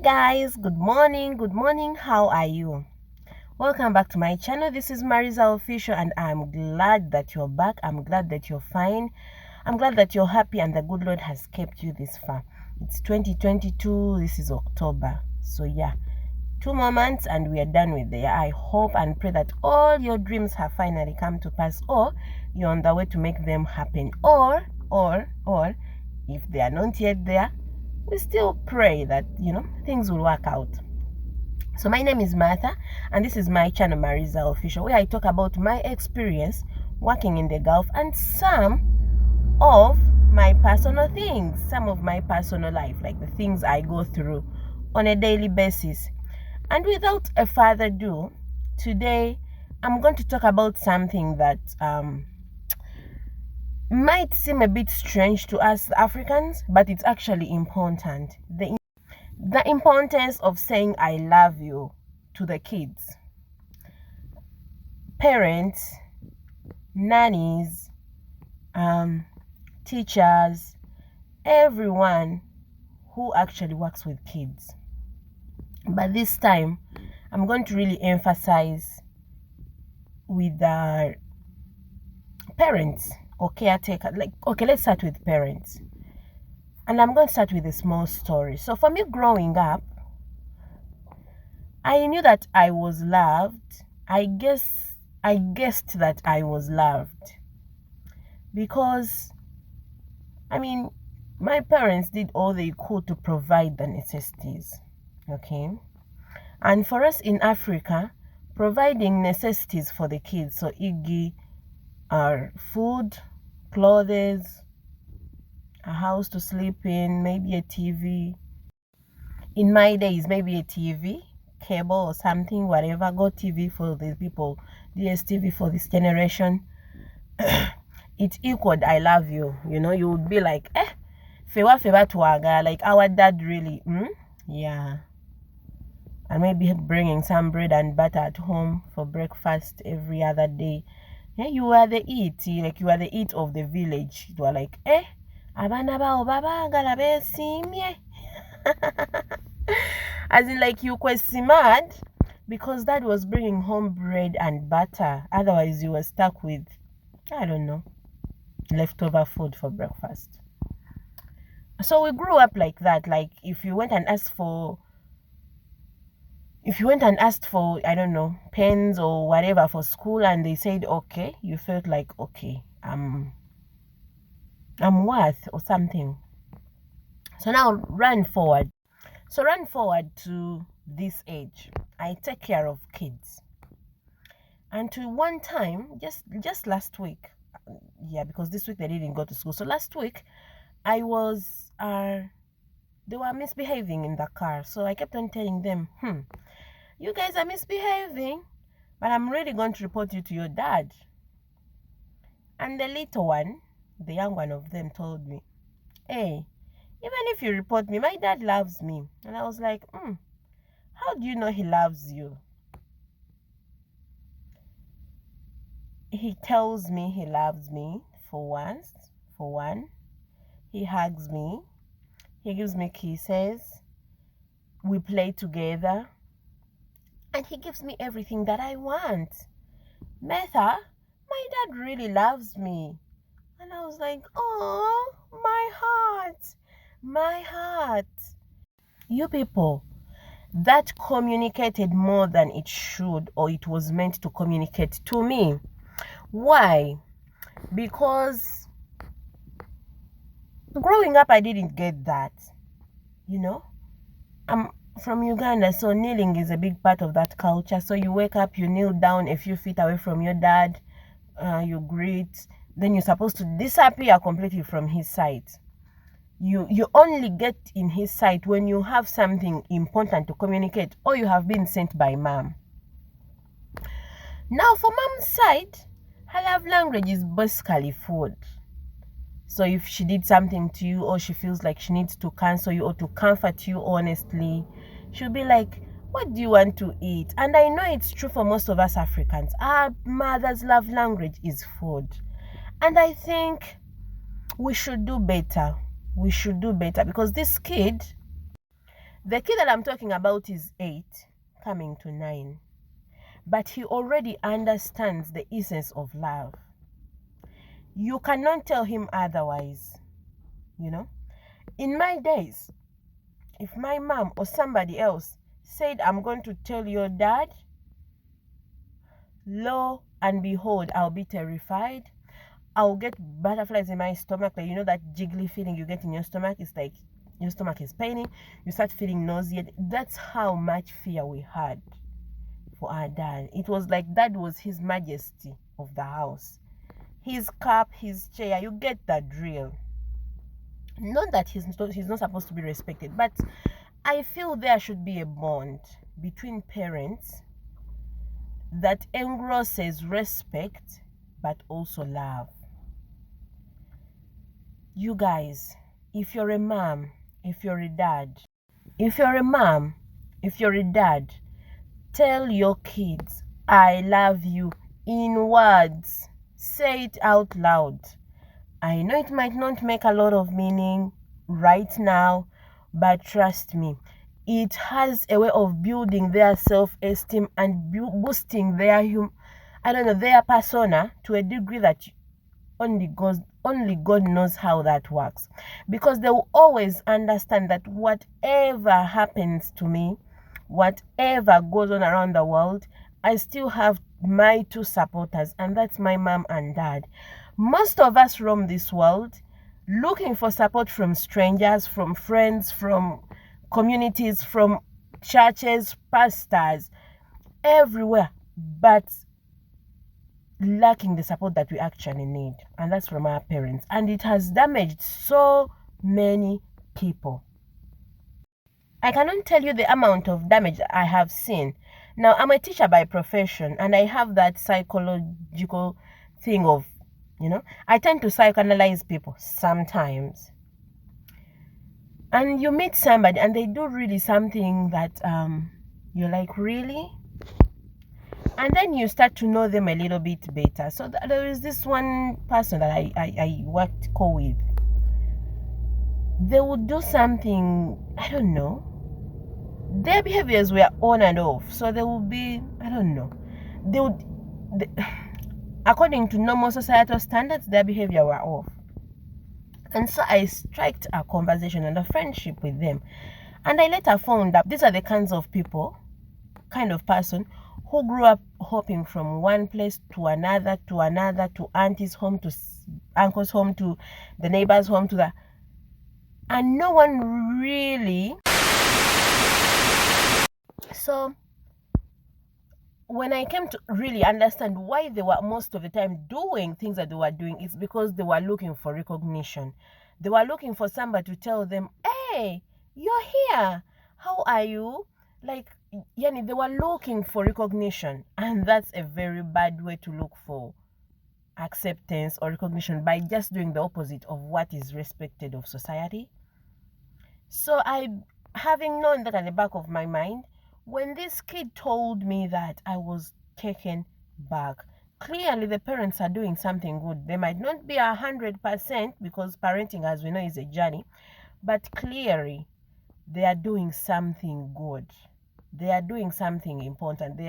guys, good morning, how are you? Welcome back to my channel. This is Marisa Official and I'm glad that you're back. I'm glad that you're fine. I'm glad that you're happy and the good Lord has kept you this far. It's 2022, this is October, so yeah, 2 more months and we are done with the year. I hope and pray that all your dreams have finally come to pass, or you're on the way to make them happen, or if they are not yet there, we still pray that things will work out. So my name is Martha and this is my channel Marisa Official, where I talk about my experience working in the Gulf and some of my personal things, some of my personal life, like the things I go through on a daily basis. And without a further ado, today I'm going to talk about something that might seem a bit strange to us Africans, but it's actually important. The importance of saying I love you to the kids. Parents, nannies, teachers, everyone who actually works with kids. But this time, I'm going to really emphasize with the parents or caretaker. Let's start with parents. And I'm going to start with a small story. So for me growing up, I knew that I was loved. I guessed that I was loved because, my parents did all they could to provide the necessities, okay? And for us in Africa, providing necessities for the kids, so igi are food, clothes, a house to sleep in, maybe a TV. In my days, maybe a TV, cable or something, whatever. Go TV for the people, DSTV for this generation. It equaled I love you. You would be like, fewa tuaga, like our dad really, yeah. And maybe bringing some bread and butter at home for breakfast every other day. Yeah, you are the eat, like you are the eat of the village. You are like, abana ba obaba galabe simye. As in, like, you were mad because dad was bringing home bread and butter. Otherwise, you were stuck with, I don't know, leftover food for breakfast. So we grew up like that. Like, if you went and asked for, I don't know, pens or whatever for school, and they said okay, you felt like, okay, I'm worth or something. So now run forward to this age. I take care of kids. And to one time, just last week, because this week they didn't go to school. So last week, I was, they were misbehaving in the car. So I kept on telling them, you guys are misbehaving, but I'm really going to report you to your dad. And the little one, the young one of them, told me, hey, even if you report me, my dad loves me. And I was like, how do you know he loves you? He tells me he loves me for one. He hugs me. He gives me kisses. We play together. And he gives me everything that I want. Martha, my dad really loves me. And I was like, oh, my heart. You people, that communicated more than it should, or it was meant to communicate to me. Why? Because growing up, I didn't get that. I'm from Uganda, so kneeling is a big part of that culture. So you wake up, you kneel down a few feet away from your dad, you greet, then you're supposed to disappear completely from his sight. You only get in his sight when you have something important to communicate, or you have been sent by mom. Now for mom's side, her love language is basically food. So if she did something to you, or she feels like she needs to cancel you or to comfort you honestly, she'll be like, what do you want to eat? And I know it's true for most of us Africans. Our mother's love language is food. And I think we should do better. Because this kid The kid that I'm talking about is 8, coming to 9. But he already understands the essence of love. You cannot tell him otherwise, you know. In my days, if my mom or somebody else said, I'm going to tell your dad, lo and behold, I'll be terrified. I'll get butterflies in my stomach. Like, you know that jiggly feeling you get in your stomach? It's like your stomach is paining. You start feeling nauseated. That's how much fear we had for our dad. It was like that was his majesty of the house. His cup, his chair, you get the drill. Not that he's not supposed to be respected, but I feel there should be a bond between parents that engrosses respect but also love. You guys, if you're a mom, if you're a dad, tell your kids, I love you in words. Say it out loud. I know it might not make a lot of meaning right now, but trust me, it has a way of building their self-esteem and boosting their their persona to a degree that only God knows how that works. Because they will always understand that whatever happens to me, whatever goes on around the world, I still have my two supporters, and that's my mom and dad. Most of us roam this world looking for support from strangers, from friends, from communities, from churches, pastors, everywhere, but lacking the support that we actually need, and that's from our parents. And it has damaged so many people. I cannot tell you the amount of damage I have seen. Now, I'm a teacher by profession, and I have that psychological thing of, I tend to psychoanalyze people sometimes. And you meet somebody and they do really something that you're like, really? And then you start to know them a little bit better. So there is this one person that I worked with. They would do something, I don't know. Their behaviors were on and off. So they would be, I don't know. According to normal societal standards, their behavior were off. And so I struck a conversation and a friendship with them. And I later found that these are the kind of person who grew up hopping from one place to another, to auntie's home, to uncle's home, to the neighbor's home, and no one really. So when I came to really understand why they were most of the time doing things that they were doing, it's because they were looking for recognition. They were looking for somebody to tell them, hey, you're here. How are you? Like, they were looking for recognition. And that's a very bad way to look for acceptance or recognition, by just doing the opposite of what is respected of society. So having known that at the back of my mind, when this kid told me that, I was taken back. Clearly, the parents are doing something good. They might not be 100%, because parenting, as we know, is a journey. But clearly, they are doing something good. They are doing something important.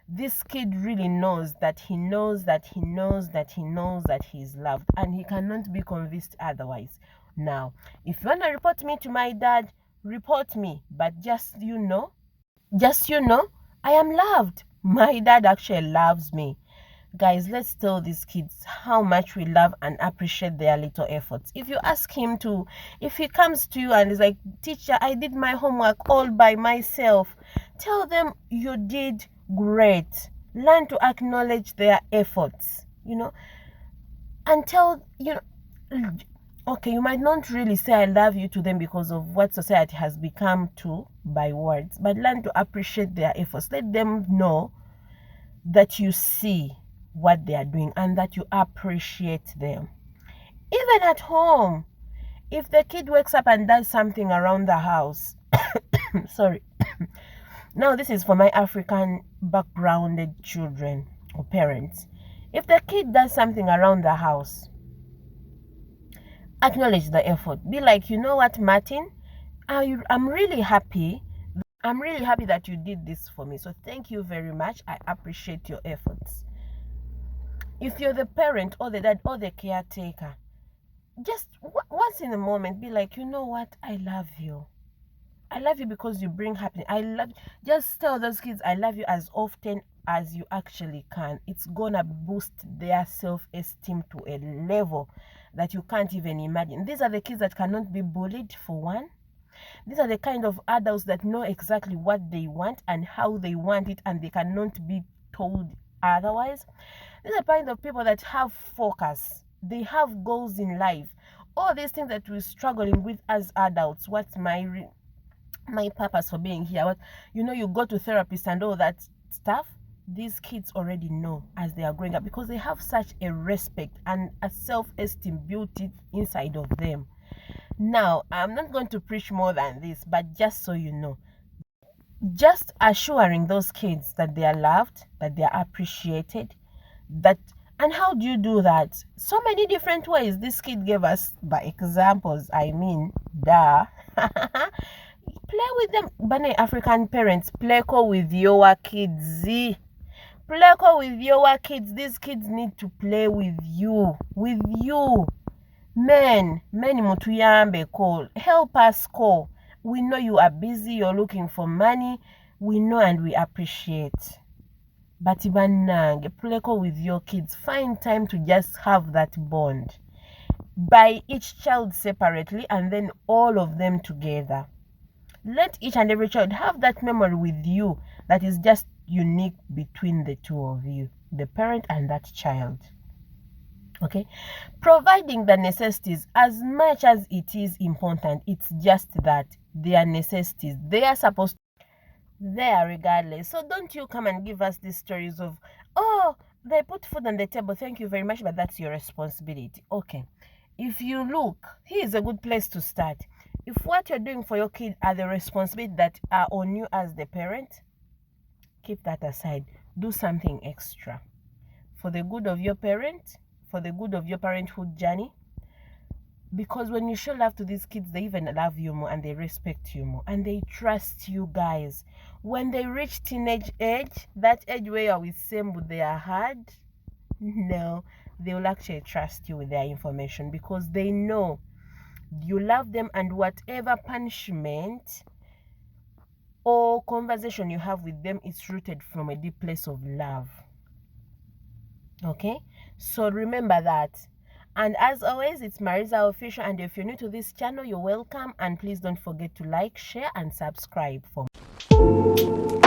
This kid really knows that he knows that he knows that he knows that he is loved. And he cannot be convinced otherwise. Now, if you want to report me to my dad, report me. But just I am loved. My dad actually loves me. Guys, let's tell these kids how much we love and appreciate their little efforts. If you ask him to, if he comes to you and is like, teacher, I did my homework all by myself, tell them you did great. Learn to acknowledge their efforts, and okay, you might not really say I love you to them because of what society has become to by words, but learn to appreciate their efforts. Let them know that you see what they are doing and that you appreciate them. Even at home, if the kid wakes up and does something around the house, sorry, now this is for my African backgrounded children or parents. If the kid does something around the house, acknowledge the effort. Be like, you know what, Martin? I'm really happy. I'm really happy that you did this for me. So thank you very much. I appreciate your efforts. If you're the parent or the dad or the caretaker, just once in a moment be like, you know what? I love you. I love you because you bring happiness. Just tell those kids I love you as often as you actually can. It's gonna boost their self-esteem to a level that you can't even imagine. These are the kids that cannot be bullied, for one. These are the kind of adults that know exactly what they want and how they want it, and they cannot be told otherwise. These are the kind of people that have focus. They have goals in life. All these things that we're struggling with as adults. What's my purpose for being here? What, you go to therapists and all that stuff. These kids already know as they are growing up, because they have such a respect and a self-esteem built inside of them. Now, I'm not going to preach more than this, but just so you know, just assuring those kids that they are loved, that they are appreciated, that. And how do you do that? So many different ways. This kid gave us by examples. I mean, duh. Play with them. Bane African parents, play with your kids. Play with your kids. These kids need to play with you. With you. Men mutuyambe call. Help us call. We know you are busy, you're looking for money. We know and we appreciate. But ibanange, play with your kids. Find time to just have that bond. By each child separately and then all of them together. Let each and every child have that memory with you that is just unique between the two of you, the parent and that child. Okay, providing the necessities, as much as it is important, it's just that they are necessities. They are supposed to be there regardless. So don't you come and give us these stories of, oh, they put food on the table, thank you very much, but that's your responsibility. Okay, if you look, here is a good place to start. If what you're doing for your kid are the responsibilities that are on you as the parent, keep that aside. Do something extra for the good of your parent, for the good of your parenthood journey. Because when you show love to these kids, they even love you more and they respect you more and they trust you guys. When they reach teenage age, that age where you're with them with their heart, no, they will actually trust you with their information, because they know you love them, and whatever punishment or conversation you have with them is rooted from a deep place of love. Okay, so remember that. And as always, it's Marisa Official, and if you're new to this channel, you're welcome, and please don't forget to like, share and subscribe for more.